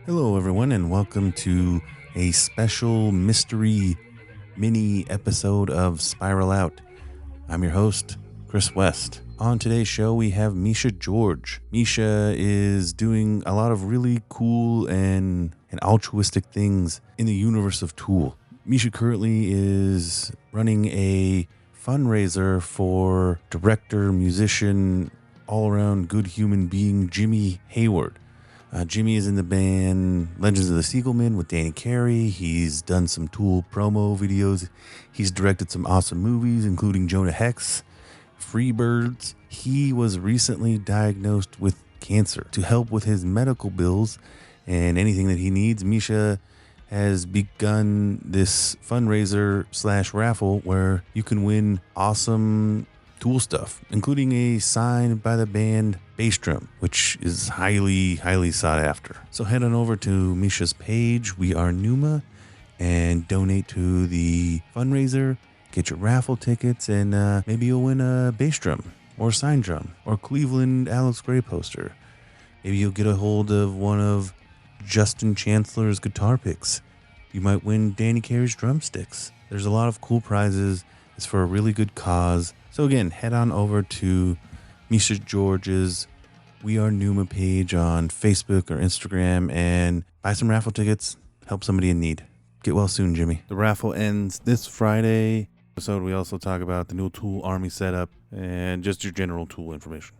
Hello, everyone, and welcome to a special mystery mini episode of Spiral Out. I'm your host, Chris West. On today's show, we have Misha George. Misha is doing a lot of really cool and altruistic things in the universe of Tool. Misha currently is running a fundraiser for director, musician, all-around good human being Jimmy Hayward. Jimmy is in the band Legends of the Siegelman with Danny Carey. He's done some Tool promo videos. He's directed some awesome movies, including Jonah Hex, Freebirds. He was recently diagnosed with cancer. To help with his medical bills and anything that he needs, Misha has begun this fundraiser / raffle where you can win awesome Tool stuff, including a sign by the band Bass Drum, which is highly sought after. So head on over to Misha's page, We Are Numa, and donate to the fundraiser. Get your raffle tickets, and maybe you'll win a bass drum or sign drum or Cleveland Alex Gray poster. Maybe you'll get a hold of one of Justin Chancellor's guitar picks. You might win Danny Carey's drumsticks. There's a lot of cool prizes. It's for a really good cause. So again, head on over to Misha George's We Are Numa page on Facebook or Instagram and buy some raffle tickets. Help somebody in need. Get well soon, Jimmy. The raffle ends this Friday. So we also talk about the new Tool Army setup and just your general Tool information.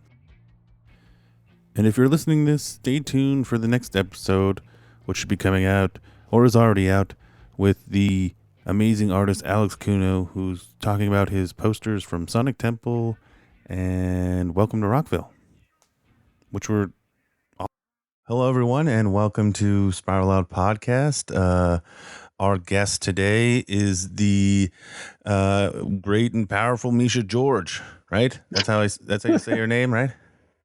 And if you're listening to this, stay tuned for the next episode, which should be coming out or is already out, with the amazing artist Alex Kuno, who's talking about his posters from Sonic Temple and Welcome to Rockville, which were awesome. Hello, everyone, and welcome to Spiral Out Podcast. Our guest today is the great and powerful Misha George, right? That's how you say your name, right?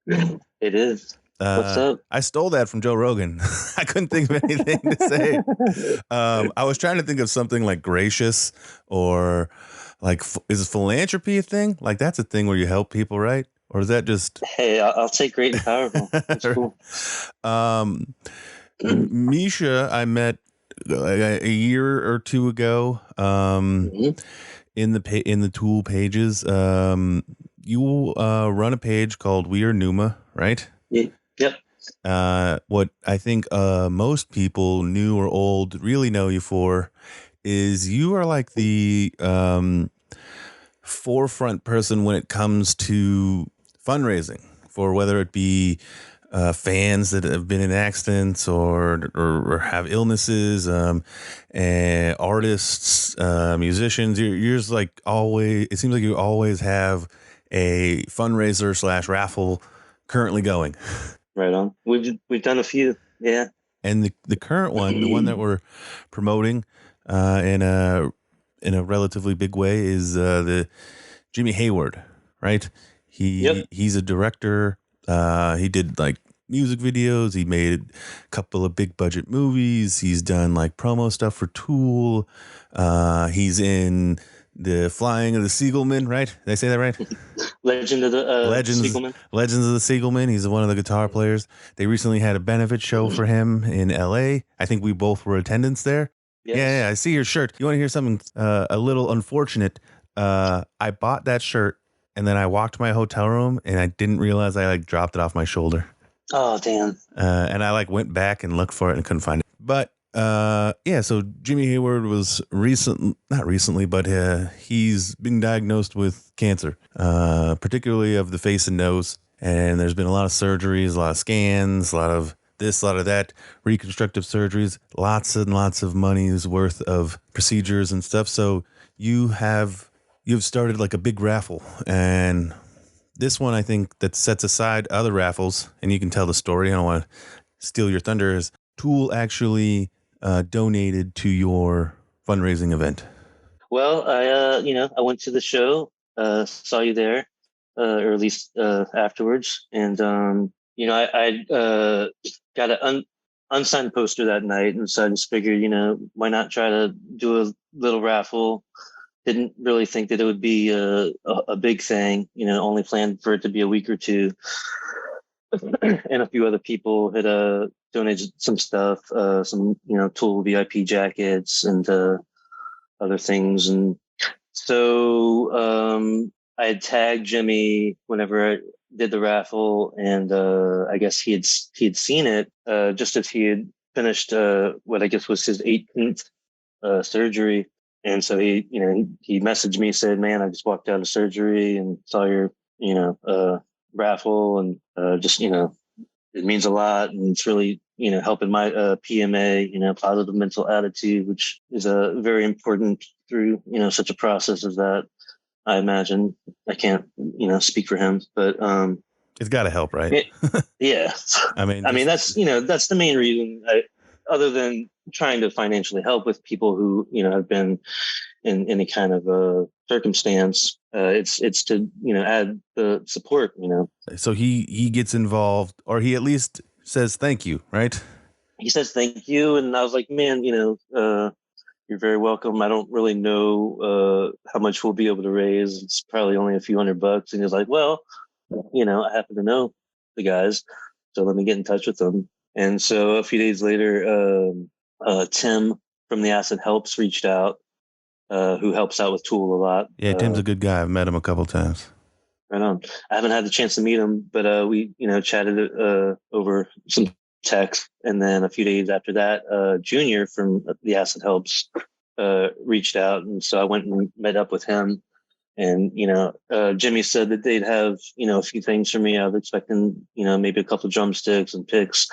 It is. What's up? I stole that from Joe Rogan. I couldn't think of anything to say. I was trying to think of something like gracious or like, is philanthropy a thing? Like that's a thing where you help people, right? Or is that just... Hey, I'll take great and powerful. That's cool. Misha, I met a year or two ago in the Tool pages. You run a page called We Are Numa, right? Yep. What I think most people, new or old, really know you for is you are like the forefront person when it comes to fundraising, for whether it be fans that have been in accidents or have illnesses, and artists, musicians. You're just like always. It seems like you always have a fundraiser / raffle currently going. Right on. We've done a few, yeah. And the current one, the one that we're promoting in a relatively big way, is the Jimmy Hayward, right? He's a director. He did like music videos. He made a couple of big budget movies. He's done like promo stuff for Tool. He's in the Flying of the Siegelman, right? Did I say that right? Legends of the Siegelman. He's one of the guitar players. They recently had a benefit show for him in LA. I think we both were attendants there. Yes. Yeah, I see your shirt. You want to hear something a little unfortunate? I bought that shirt and then I walked to my hotel room and I didn't realize I like dropped it off my shoulder. Oh, damn. And I like went back and looked for it and couldn't find it. But so Jimmy Hayward was not recently, but he's been diagnosed with cancer, particularly of the face and nose. And there's been a lot of surgeries, a lot of scans, a lot of this, a lot of that, reconstructive surgeries, lots and lots of money's worth of procedures and stuff. So you've started like a big raffle, and this one I think that sets aside other raffles, and you can tell the story. I don't want to steal your thunder. Is Tool actually donated to your fundraising event? Well, I went to the show, saw you there, or at least afterwards, and I got an unsigned poster that night, and so I just figured, why not try to do a little raffle? Didn't really think that it would be a big thing, only planned for it to be a week or two. And a few other people had donated some stuff, some Tool VIP jackets and other things. And so I had tagged Jimmy whenever I did the raffle, and I guess he had seen it just as he had finished what I guess was his 18th surgery. And so he messaged me, said, "Man, I just walked out of surgery and saw your raffle, and just it means a lot, and it's really helping my PMA, positive mental attitude, which is very important through such a process as that. I imagine I can't speak for him, but it's got to help, right? yeah. I mean, that's that's the main reason. Other than trying to financially help with people who have been in any kind of circumstance, it's to add the support. So he gets involved, or he at least says thank you, right? He says thank you, and I was like, man, you're very welcome. I don't really know how much we'll be able to raise. It's probably only a few $100. And he was like, well, I happen to know the guys, so let me get in touch with them. And so a few days later, Tim from the Acid Helps reached out, who helps out with Tool a lot. Yeah, Tim's a good guy. I've met him a couple times. Right on. I haven't had the chance to meet him, but we chatted over some text, and then a few days after that, Junior from the Acid Helps reached out, and so I went and met up with him. And Jimmy said that they'd have a few things for me. I was expecting maybe a couple drumsticks and picks,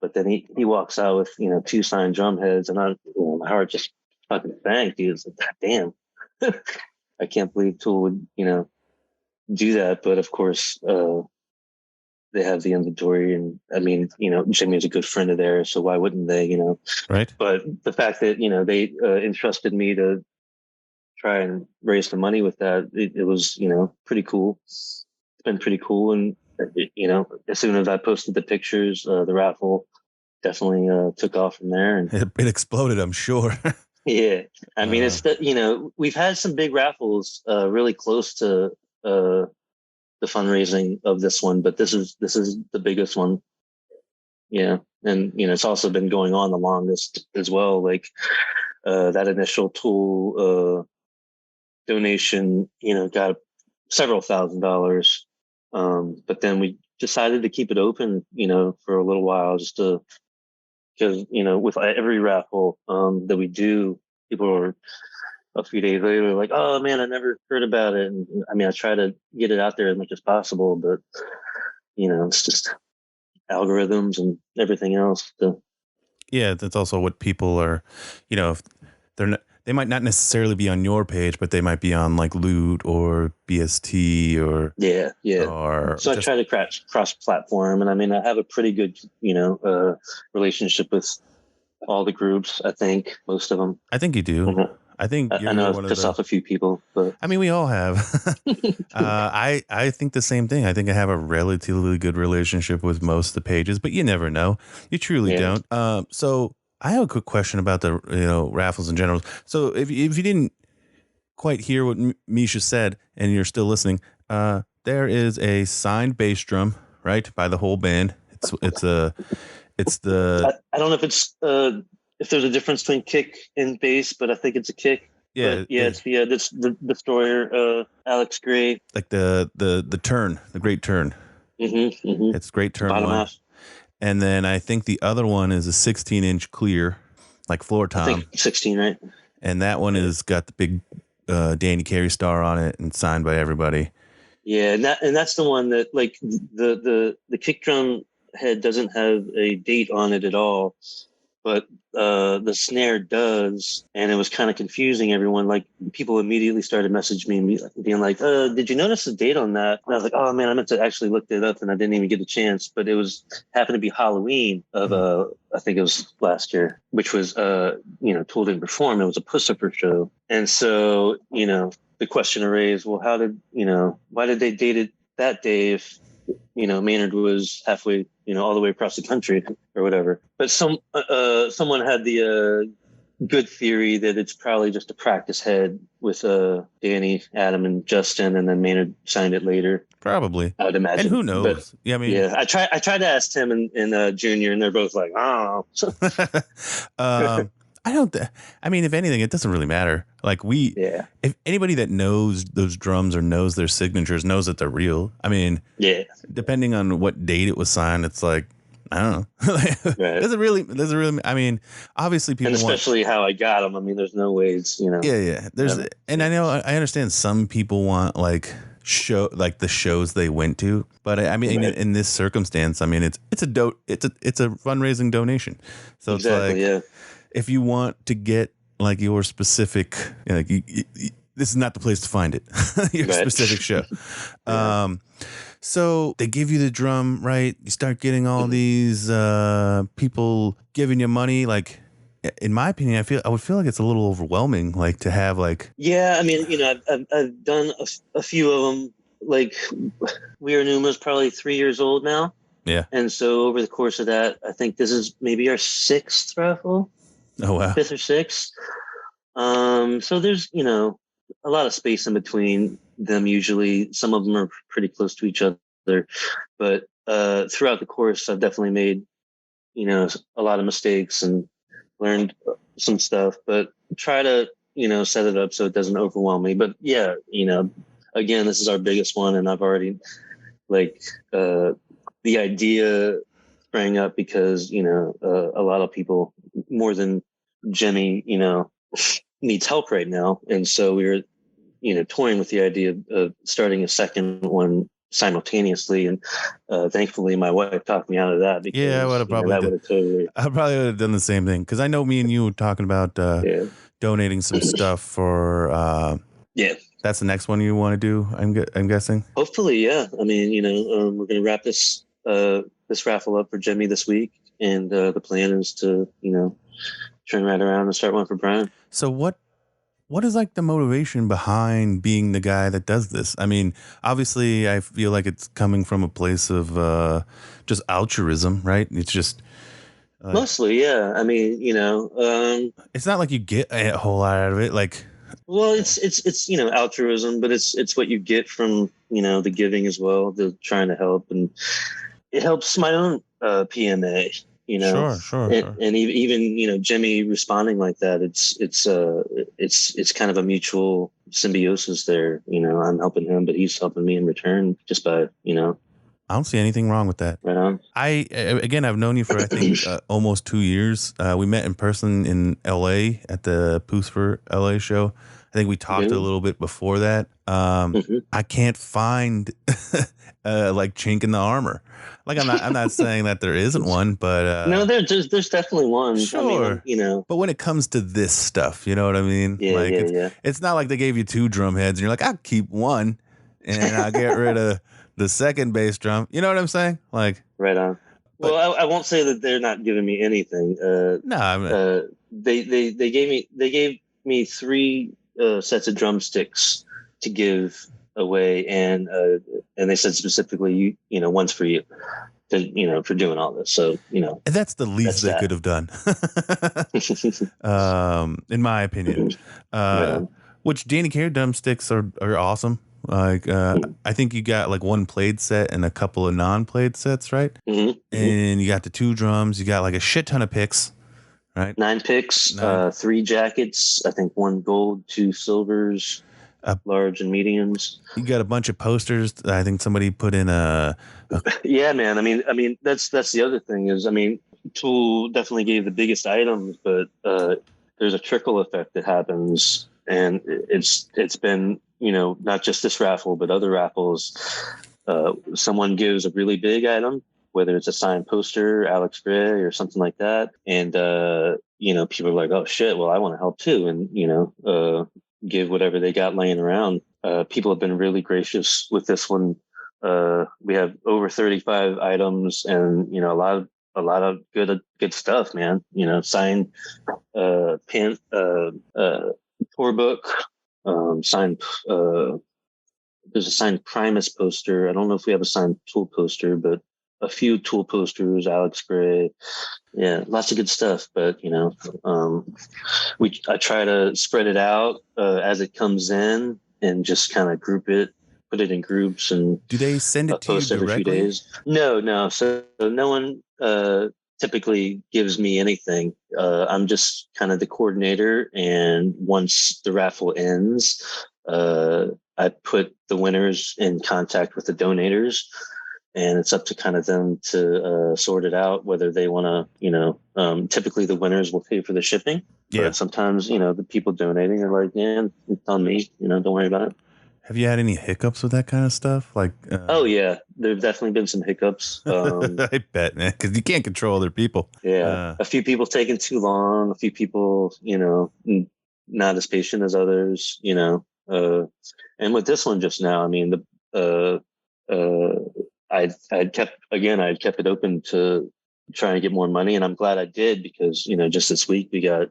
but then he walks out with 2 signed drum heads, and my heart just fucking sank. He was like, God damn, I can't believe Tool would do that. But of course, they have the inventory, and I mean, Jimmy's a good friend of theirs, so why wouldn't they? Right. But the fact that they entrusted me to try and raise some money with that, it was pretty cool. It's been pretty cool, and as soon as I posted the pictures, the raffle definitely took off from there, and it exploded, I'm sure. yeah, I mean, it's we've had some big raffles really close to the fundraising of this one, but this is the biggest one. Yeah, and it's also been going on the longest as well. Like that initial Tool donation, got several $1,000s, but then we decided to keep it open, for a little while, just to because with every raffle that we do, people are a few days later like, oh man, I never heard about it. And I mean, I try to get it out there as much as possible, but it's just algorithms and everything else. So. Yeah, that's also what people are, if they're not, they might not necessarily be on your page, but they might be on like Loot or BST or yeah. Or so I try to cross platform, and I mean, I have a pretty good relationship with all the groups. I think most of them. I think you do. Mm-hmm. I think I know I've pissed off a few people, but I mean, we all have. I think the same thing. I think I have a relatively good relationship with most of the pages, but you never know. You truly don't. So I have a quick question about the raffles in general. So if you didn't quite hear what Misha said and you're still listening, there is a signed bass drum, right, by the whole band. It's the. I don't know if it's if there's a difference between kick and bass, but I think it's a kick. Yeah, but yeah, it's the Destroyer, Alex Gray. Like the turn, the Great Turn. Mm-hmm. It's Great Turn bottom one. Half. And then I think the other one is a 16-inch clear, like floor tom. I think 16, right? And that one is got the big Danny Carey star on it and signed by everybody. Yeah, and that's the one that like the kick drum head doesn't have a date on it at all, but the snare does, and it was kind of confusing everyone. Like people immediately started messaging me being like, did you notice the date on that? And I was like, oh man, I meant to actually look it up and I didn't even get a chance, but it was happened to be Halloween of I think it was last year, which was Tool didn't perform. It was a Pussifer show. And so the question arose, well, why did they date it that day if Maynard was halfway, all the way across the country or whatever. But someone had the good theory that it's probably just a practice head with Danny, Adam, and Justin, and then Maynard signed it later. Probably. I would And imagine. who But knows? Yeah, I mean, yeah, I tried to ask Tim and Junior, and they're both like, oh. I don't. I mean, if anything, it doesn't really matter. Like Yeah. if anybody that knows those drums or knows their signatures knows that they're real. I mean, Yeah. depending on what date it was signed, it's like I don't know. Right. Does it really? I mean, obviously people And especially how I got them. I mean, there's no ways, Yeah. There's, and I know I understand some people want like the shows they went to, but I mean, Right. in this circumstance, I mean, it's a fundraising donation, so Exactly. it's like Yeah. if you want to get like your specific, like this is not the place to find it, your Right. specific show. Yeah. So they give you the drum, right? You start getting all these people giving you money. Like, in my opinion, I would feel like it's a little overwhelming, like to have like. Yeah, I mean, I've done a few of them. Like, We Are Numa's probably 3 years old now. Yeah. And so over the course of that, I think this is maybe our sixth raffle. Oh wow. Fifth or sixth. So there's a lot of space in between them. Usually, some of them are pretty close to each other, but throughout the course, I've definitely made a lot of mistakes and learned some stuff. But try to set it up so it doesn't overwhelm me. But yeah, again, this is our biggest one, and I've already the idea sprang up because a lot of people more than Jimmy needs help right now, and so we were toying with the idea of starting a second one simultaneously, and thankfully my wife talked me out of that because Yeah, I would have probably I probably would have done the same thing because I know me and you were talking about donating some stuff for yeah. That's the next one you want to do. I'm guessing. Hopefully, yeah. I mean, we're going to wrap this raffle up for Jimmy this week, and the plan is to turn right around and start one for Brian. So what is like the motivation behind being the guy that does this? I mean, obviously, I feel like it's coming from a place of just altruism, right? It's just mostly, yeah. I mean, it's not like you get a whole lot out of it, like. Well, it's altruism, but it's what you get from the giving as well, the trying to help, and it helps my own PMA. Sure. And even Jimmy responding like that, it's kind of a mutual symbiosis there. I'm helping him, but he's helping me in return just by I don't see anything wrong with that. Right on. I've known you for I think almost 2 years. We met in person in LA at the Poos for LA show. I think we talked a little bit before that. I can't find like chink in the armor. Like I'm not saying that there isn't one, but no, there's definitely one. Sure, I mean, But when it comes to this stuff, you know what I mean? Yeah, like yeah. It's not like they gave you 2 drum heads and you're like, I'll keep one and I'll get rid of the second bass drum. You know what I'm saying? Like, right on. Well, I won't say that they're not giving me anything. No, I mean, they gave me 3 sets of drumsticks to give away, and they said specifically, one's for you, for doing all this. So and that's the least they could have done, in my opinion. Which Danny Care drumsticks are awesome. Like I think you got like 1 played set and a couple of non-played sets, right? Mm-hmm. And you got the 2 drums. You got like a shit ton of picks, right? 9 picks, 3 jackets. I think 1 gold, 2 silvers, large and mediums. You got a bunch of posters. I think somebody put in a yeah, man. I mean that's the other thing is, Tool definitely gave the biggest items, but there's a trickle effect that happens, and it's been not just this raffle but other raffles. Someone gives a really big item, whether it's a signed poster, Alex Gray or something like that, and people are like, oh shit, well I want to help too, and give whatever they got laying around. People have been really gracious with this one. We have over 35 items, and a lot of good stuff, man. Signed pen, tour book, signed. There's a signed Primus poster. I don't know if we have a signed Tool poster, but a few tool posters, Alex Gray. Yeah, lots of good stuff. But I try to spread it out as it comes in, and just kind of put it in groups, and Do they send it to you post every few directly? days. No. So no one typically gives me anything. I'm just kind of the coordinator, and once the raffle ends, I put the winners in contact with the donators, and it's up to kind of them to sort it out whether they want to, typically the winners will pay for the shipping, Yeah. but sometimes, the people donating are like, yeah, it's on me, don't worry about it. Have you had any hiccups with that kind of stuff? Like, Oh yeah, there've definitely been some hiccups. I bet, man, because you can't control other people. Yeah, a few people taking too long, a few people, not as patient as others, and with this one just now, I mean, I'd kept it open to trying to get more money, and I'm glad I did, because just this week we got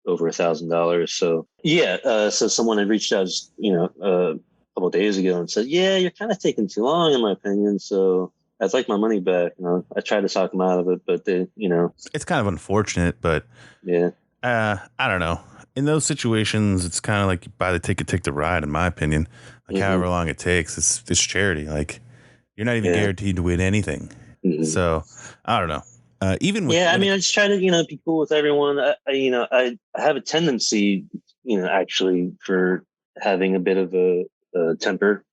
over $1,000. So yeah, so someone had reached out, a couple of days ago and said, yeah, you're kind of taking too long in my opinion, so I'd like my money back. I tried to talk them out of it, but it's kind of unfortunate, but yeah, I don't know. In those situations, it's kind of like you buy the ticket, take the ride. In my opinion, like however long it takes, it's charity. Like you're not even guaranteed to win anything. So I don't know. Even with, I mean, I just try to be cool with everyone. I have a tendency, actually, for having a bit of a temper.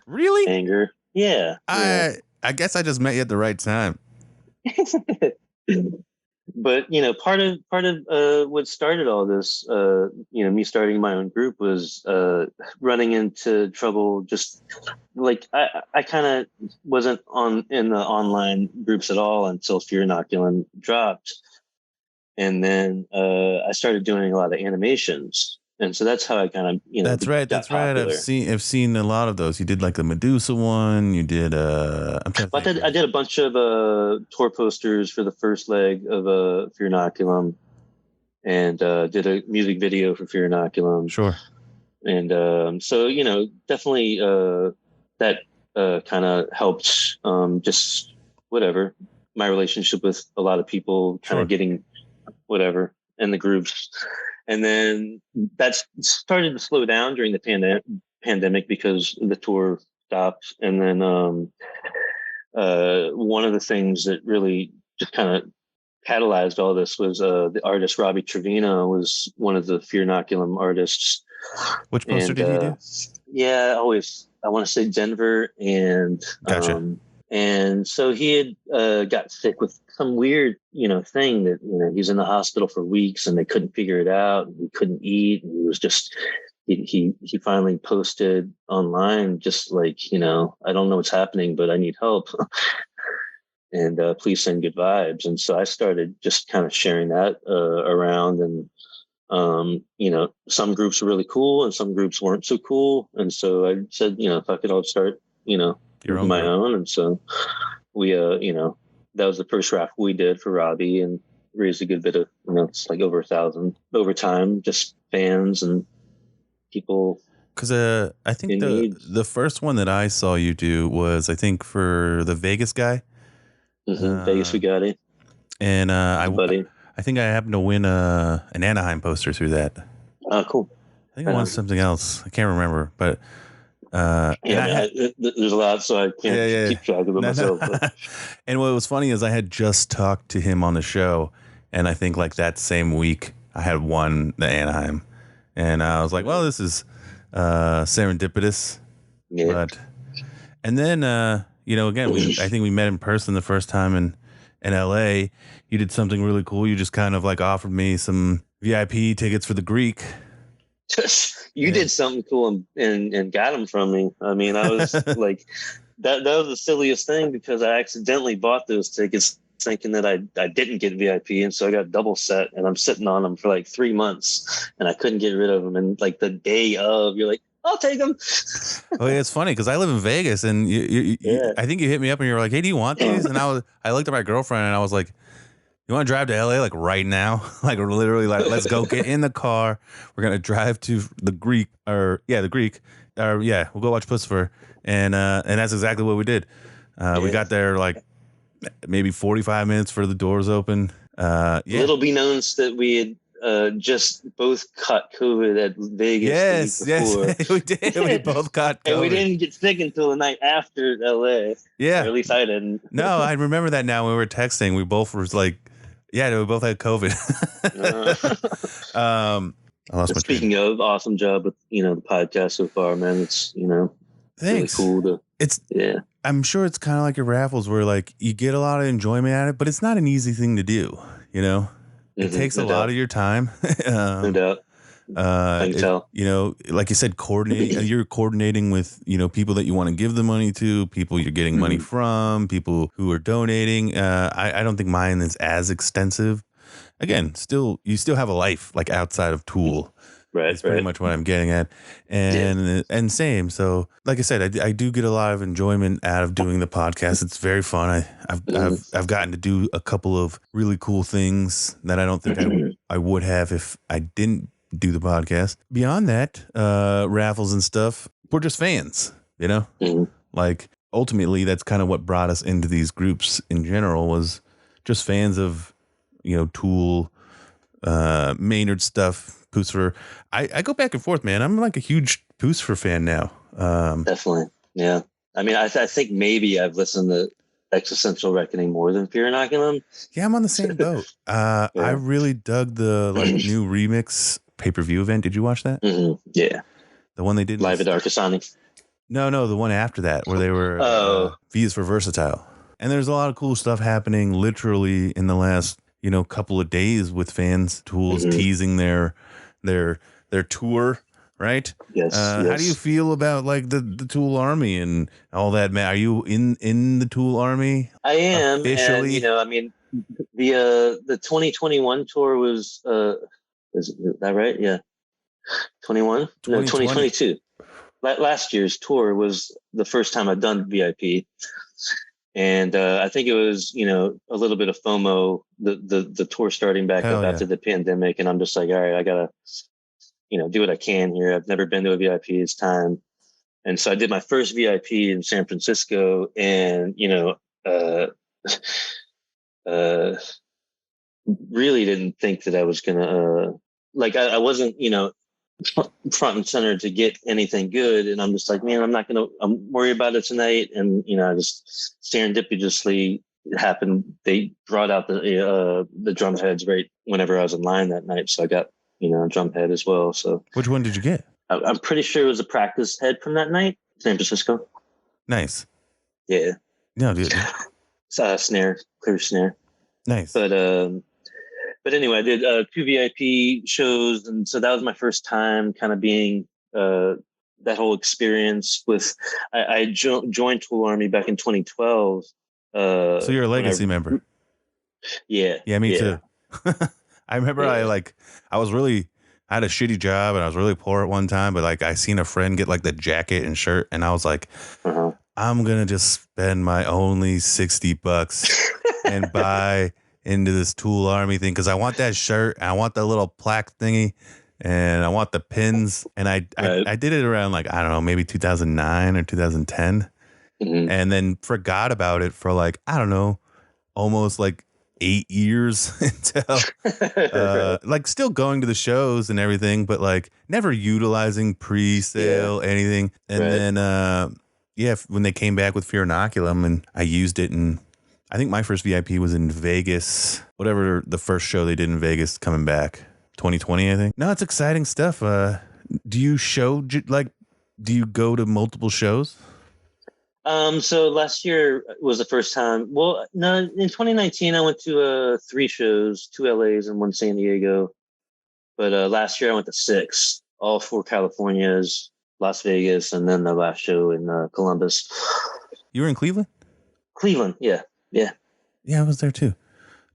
Really? Anger. Yeah. I guess I just met you at the right time. But part of what started all this, me starting my own group, was running into trouble. Just like I kind of wasn't in the online groups at all until Fear Inoculum dropped, and then I started doing a lot of animations, and so that's how I kind of That's right. got popular. I've seen a lot of those. You did like the Medusa one. You did. I'm trying to think. I did a bunch of tour posters for the first leg of Fear Inoculum, and did a music video for Fear Inoculum. Sure. And so definitely that kind of helped. Just whatever, my relationship with a lot of people, kind of getting whatever in the groups. And then that started to slow down during the pandemic because the tour stopped. And then one of the things that really just kind of catalyzed all this was the artist Robbie Trevino was one of the Fear Inoculum artists. Which poster did he do? Yeah, I want to say Denver, and gotcha. And so he had got sick with some weird, thing that, he's in the hospital for weeks and they couldn't figure it out. He couldn't eat. And he was just, he finally posted online, just like, I don't know what's happening, but I need help. And please send good vibes. And so I started just kind of sharing that around. And, some groups were really cool and some groups weren't so cool. And so I said, if I could all start, Your own my group. own. And so we, that was the first raffle we did for Robbie, and raised a good bit of, it's like over 1,000 over time, just fans and people. Because I think the first one that I saw you do was, I think, for the Vegas guy. Vegas Fugatti. And buddy. I think I happened to win an Anaheim poster through that. Oh, cool. I think I won something else. I can't remember, but there's a lot, so I can't keep track of it myself. But. And what was funny is I had just talked to him on the show, and I think like that same week I had won the Anaheim, and I was like, well, this is serendipitous. Yeah. But and then again, I think we met in person the first time in LA. You did something really cool. You just kind of like offered me some VIP tickets for the Greek. You did something cool and got them from me. I mean, I was like, that was the silliest thing, because I accidentally bought those tickets thinking that I didn't get VIP, and so I got double set, and I'm sitting on them for like 3 months, and I couldn't get rid of them. And like the day of, you're like, I'll take them. Oh yeah, it's funny because I live in Vegas, and you I think you hit me up and you were like, hey, do you want these? And I looked at my girlfriend and I was like, you want to drive to LA like right now? Like literally, like let's go get in the car. We're gonna drive to the Greek, the Greek, we'll go watch Pussifer, and that's exactly what we did. We got there like maybe 45 minutes for the doors open. Yeah. Little be known that we had just both caught COVID at Vegas the week before. Yes, we did. We both got COVID. And we didn't get sick until the night after LA. Yeah. Or at least I didn't. No, I remember that now when we were texting. We both were like, yeah, we both had COVID. I lost my Speaking of, awesome job with, the podcast so far, man. It's, Thanks. really cool to, I'm sure it's kind of like your raffles where like you get a lot of enjoyment at it, but it's not an easy thing to do, It takes a lot of your time. No doubt. I can tell. Like you said, you're coordinating with, people that you want to give the money to, people you're getting money from, people who are donating. I don't think mine is as extensive. Again, you still have a life like outside of Tool. Right. It's pretty much what I'm getting at. And same. So like I said, I do get a lot of enjoyment out of doing the podcast. It's very fun. I've gotten to do a couple of really cool things that I don't think I would have if I didn't do the podcast. Beyond that, raffles and stuff, we're just fans, Like ultimately that's kind of what brought us into these groups in general, was just fans of, Tool, Maynard stuff. Pusfer. I go back and forth, man. I'm like a huge Pusfer fan now. Definitely. Yeah. I mean, I think maybe I've listened to Existential Reckoning more than Fear Inoculum. Yeah, I'm on the same boat. I really dug the new remix pay-per-view event. Did you watch that? Mm-hmm. Yeah. The one they did live at Arcasani. No, the one after that where they were V is for Versatile. And there's a lot of cool stuff happening literally in the last, couple of days with fans, Tools teasing their tour, right? Yes, How do you feel about like the Tool Army and all that, man? Are you in the Tool Army? I am officially. And, I mean, the 2021 tour was is that right? Yeah, 21. No, 2022. Last year's tour was the first time I'd done VIP, and I think it was a little bit of FOMO, the tour starting back up after the pandemic, and I'm just like, all right, I gotta do what I can here. I've never been to a VIP. It's time. And so I did my first VIP in San Francisco, and really didn't think that I was gonna I wasn't front and center to get anything good, and I'm just like, man, I'm worried about it tonight. And I just serendipitously, it happened, they brought out the drum heads right whenever I was in line that night, so I got a drum head as well. So which one did you get? I'm pretty sure it was a practice head from that night, San Francisco. Nice. Yeah. No, dude. Snare, clear snare. Nice. But anyway, I did 2 VIP shows, and so that was my first time kind of being that whole experience with. I joined Tool Army back in 2012. So you're a legacy member. Yeah. Yeah, me too. I remember I had a shitty job and I was really poor at one time, but like I seen a friend get like the jacket and shirt, and I was like, I'm gonna just spend my only $60 and buy into this Tool Army thing because I want that shirt, and I want the little plaque thingy, and I want the pins. And I did it around like, I don't know, maybe 2009 or 2010, and then forgot about it for like, I don't know, almost like 8 years until like still going to the shows and everything, but like never utilizing pre-sale anything. And then when they came back with Fear Inoculum, and I used it, and I think my first VIP was in Vegas, whatever the first show they did in Vegas coming back, 2020, I think. No, it's exciting stuff. Do you go to multiple shows? So last year was the first time. Well, no, in 2019, I went to 3 shows, 2 LAs and 1 San Diego. But last year I went to 6, all 4 Californias, Las Vegas, and then the last show in Columbus. You were in Cleveland? Cleveland, yeah. Yeah. Yeah, I was there too.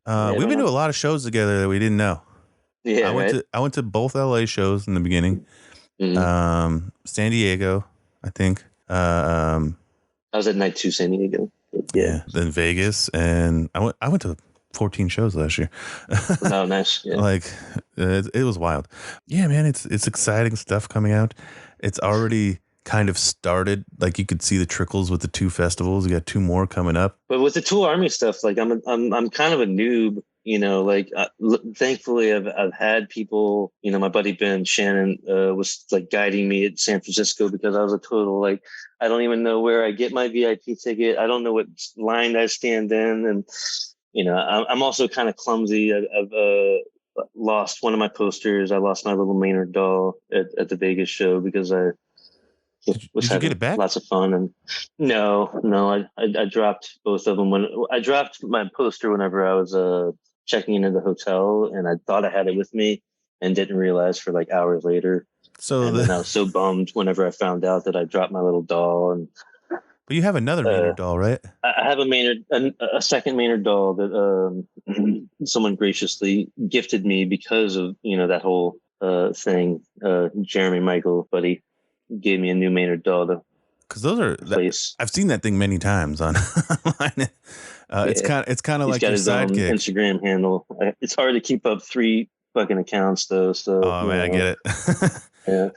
We've been to a lot of shows together that we didn't know. Yeah, I went to both LA shows in the beginning. San Diego, I think. I was at night 2 San Diego. Yeah. Then Vegas, and I went to 14 shows last year. Oh, nice. Yeah. Like it was wild. Yeah, man, it's exciting stuff coming out. It's already kind of started, like you could see the trickles with the 2 festivals. You got 2 more coming up. But with the Tool Army stuff, like I'm kind of a noob, like thankfully I've had people, my buddy Ben Shannon was like guiding me at San Francisco because I was a total, like, I don't even know where I get my VIP ticket. I don't know what line I stand in. And, I'm also kind of clumsy. I've lost one of my posters. I lost my little Maynard doll at the Vegas show because I was Did you get having it back? lots of fun. And no, I dropped both of them when I dropped my poster whenever I was checking into the hotel, and I thought I had it with me and didn't realize for like hours later. So And then I was so bummed whenever I found out that I dropped my little doll. And but you have another Maynard doll, right? I have a second Maynard doll that someone graciously gifted me because of that whole thing. Jeremy Michael, buddy, gave me a new Maynard doll to Because those are place. I've seen that thing many times on online. It's kind of He's like got your his own sidekick. Instagram handle. It's hard to keep up 3 fucking accounts though. So Oh man, I get it. yeah.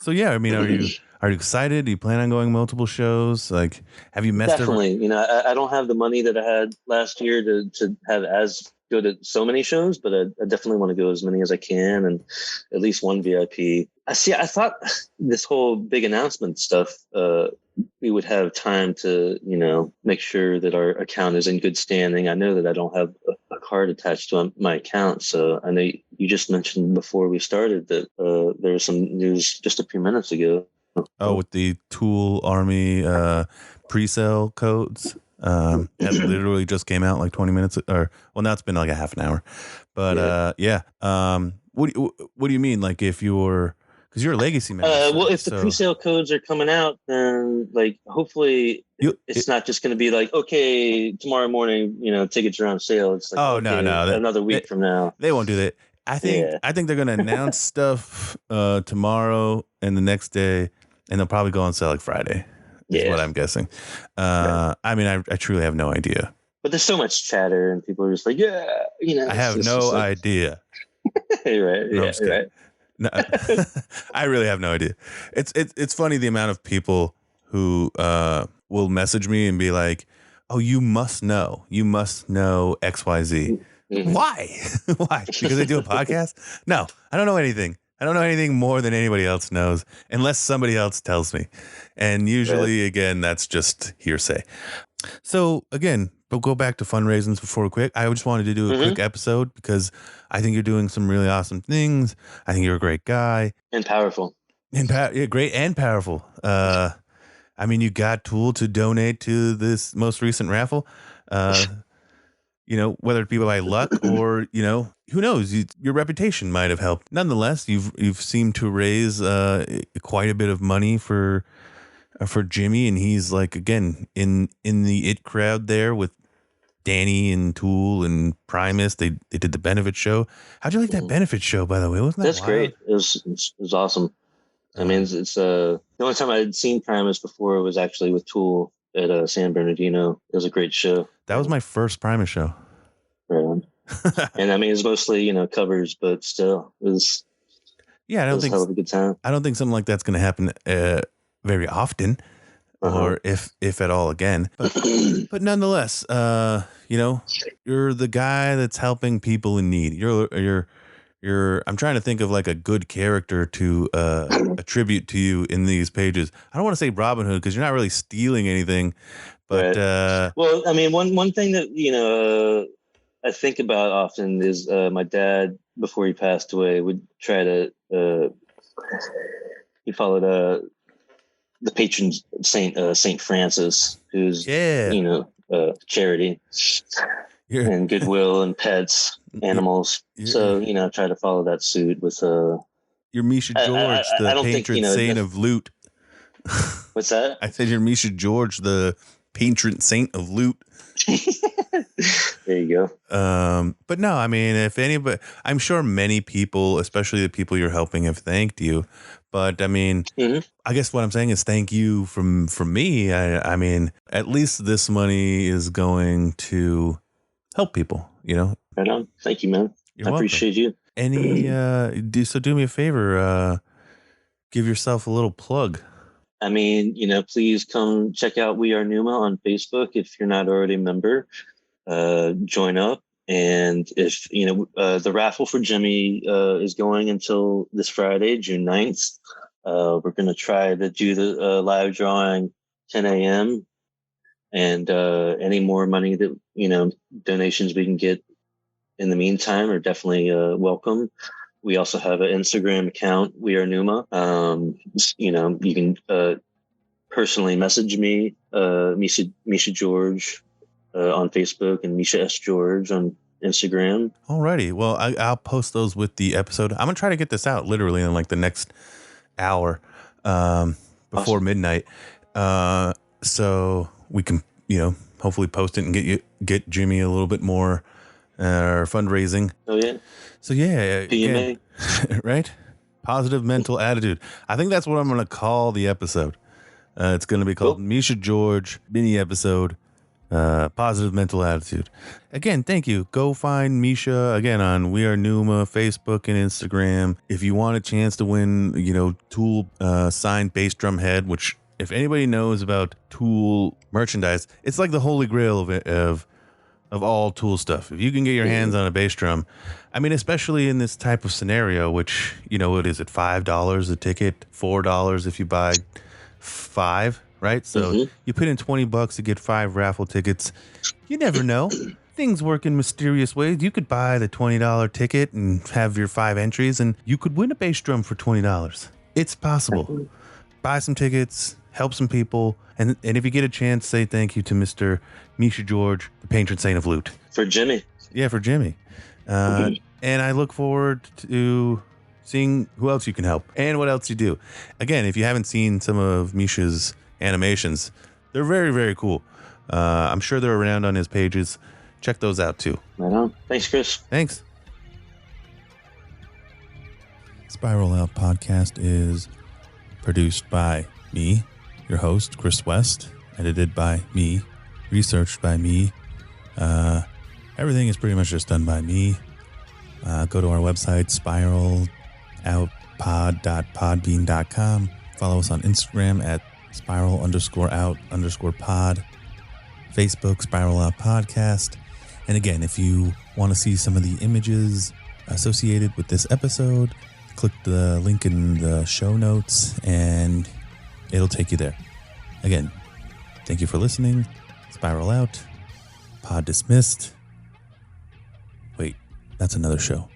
So yeah, I mean, are you excited? Do you plan on going multiple shows? Like, have you messed around? Definitely. I don't have the money that I had last year to have as good at so many shows, but I definitely want to go as many as I can, and at least one VIP. I thought this whole big announcement stuff, we would have time to, make sure that our account is in good standing. I know that I don't have a card attached to my account, so I know you just mentioned before we started that there was some news just a few minutes ago. Oh, with the Tool Army pre-sale codes. That literally just came out like 20 minutes, or well, now it's been like a half an hour. But yeah. What do you mean? Like if you're, because you're a legacy member. Well, if the pre-sale codes are coming out, then like hopefully it's not just going to be like, okay, tomorrow morning, tickets are on sale. It's like, oh okay, no, another week from now. They won't do that. I think they're gonna announce stuff tomorrow and the next day, and they'll probably go on sale like Friday. Is what I'm guessing. Right. I mean, I truly have no idea. But there's so much chatter, and people are just like, yeah, I have no idea. Right? No, yeah, right. No, I really have no idea. It's funny the amount of people who will message me and be like, "Oh, you must know XYZ." Mm-hmm. Why? Why? Because they do a podcast? No, I don't know anything. I don't know anything more than anybody else knows, unless somebody else tells me. And usually, again, that's just hearsay. So again, we'll go back to fundraisings before we quit. I just wanted to do a quick episode because I think you're doing some really awesome things. I think you're a great guy. And powerful. Yeah, great and powerful. I mean, you got Tool to donate to this most recent raffle. Whether it be by luck or, who knows, your reputation might have helped. Nonetheless, you've seemed to raise quite a bit of money for Jimmy, and he's like, again, in the it crowd there with Danny and Tool and Primus. They did the benefit show. How'd you like that benefit show, by the way? Wasn't that That's wild? Great. It was awesome. I mean, it's the only time I had seen Primus before was actually with Tool at San Bernardino. It was a great show. That was my first Primus show. Right. And I mean, it's mostly, covers, but still, it was. Yeah, I don't think a hell of a good time. I don't think something like that's going to happen very often, or if at all again. But nonetheless, you're the guy that's helping people in need. You're. I'm trying to think of like a good character to attribute to you in these pages. I don't want to say Robin Hood because you're not really stealing anything, but well, I mean, one thing that I think about often is my dad, before he passed away, would try to he followed the patron saint, Saint Francis, who's charity and goodwill and pets, animals. So try to follow that suit with you're Misha George, the patron saint of loot. What's that? I said you're Misha George, the patron saint of loot. There you go. But no, I mean, if anybody, I'm sure many people, especially the people you're helping, have thanked you. But I mean, I guess what I'm saying is thank you from me. I mean, at least this money is going to help people, Right on. Thank you, man. I appreciate you. Do me a favor. give yourself a little plug. I mean, please come check out We Are Numa on Facebook if you're not already a member. Join up. And if, the raffle for Jimmy is going until this Friday, June 9th. We're going to try to do the live drawing 10 a.m. And any more money that, donations we can get in the meantime are definitely welcome. We also have an Instagram account, We Are Numa. You can personally message me, Misha George on Facebook and Misha S. George on Instagram. Alrighty. Well, I'll post those with the episode. I'm going to try to get this out literally in like the next hour before Awesome. midnight. So we can, hopefully post it and get Jimmy a little bit more fundraising. Oh, yeah. So, yeah. Again, PMA. right? Positive mental attitude. I think that's what I'm going to call the episode. It's going to be called Misha George mini episode. Positive mental attitude. Again, thank you. Go find Misha again on We Are Numa, Facebook and Instagram. If you want a chance to win, Tool signed bass drum head, which if anybody knows about Tool merchandise, it's like the holy grail of all Tool stuff. If you can get your hands on a bass drum, I mean, especially in this type of scenario, which, what is it? $5 a ticket, $4 if you buy 5, right? So you put in $20 to get 5 raffle tickets. You never know. Things work in mysterious ways. You could buy the $20 ticket and have your 5 entries, and you could win a bass drum for $20. It's possible. Buy some tickets, help some people, and if you get a chance, say thank you to Mr. Misha George, the patron saint of loot. For Jimmy. Yeah, for Jimmy. And I look forward to seeing who else you can help and what else you do. Again, if you haven't seen some of Misha's animations, they're very, very cool. I'm sure they're around on his pages. Check those out too. Right on. Thanks, Chris. Thanks. Spiral Out Podcast is produced by me, your host, Chris West, edited by me, researched by me. Everything is pretty much just done by me. Go to our website, spiraloutpod.podbean.com. Follow us on Instagram at spiral_out_pod. Facebook, Spiral Out Podcast. And again, if you want to see some of the images associated with this episode, click the link in the show notes and it'll take you there. Again, thank you for listening. Spiral Out. Pod dismissed. Wait, that's another show.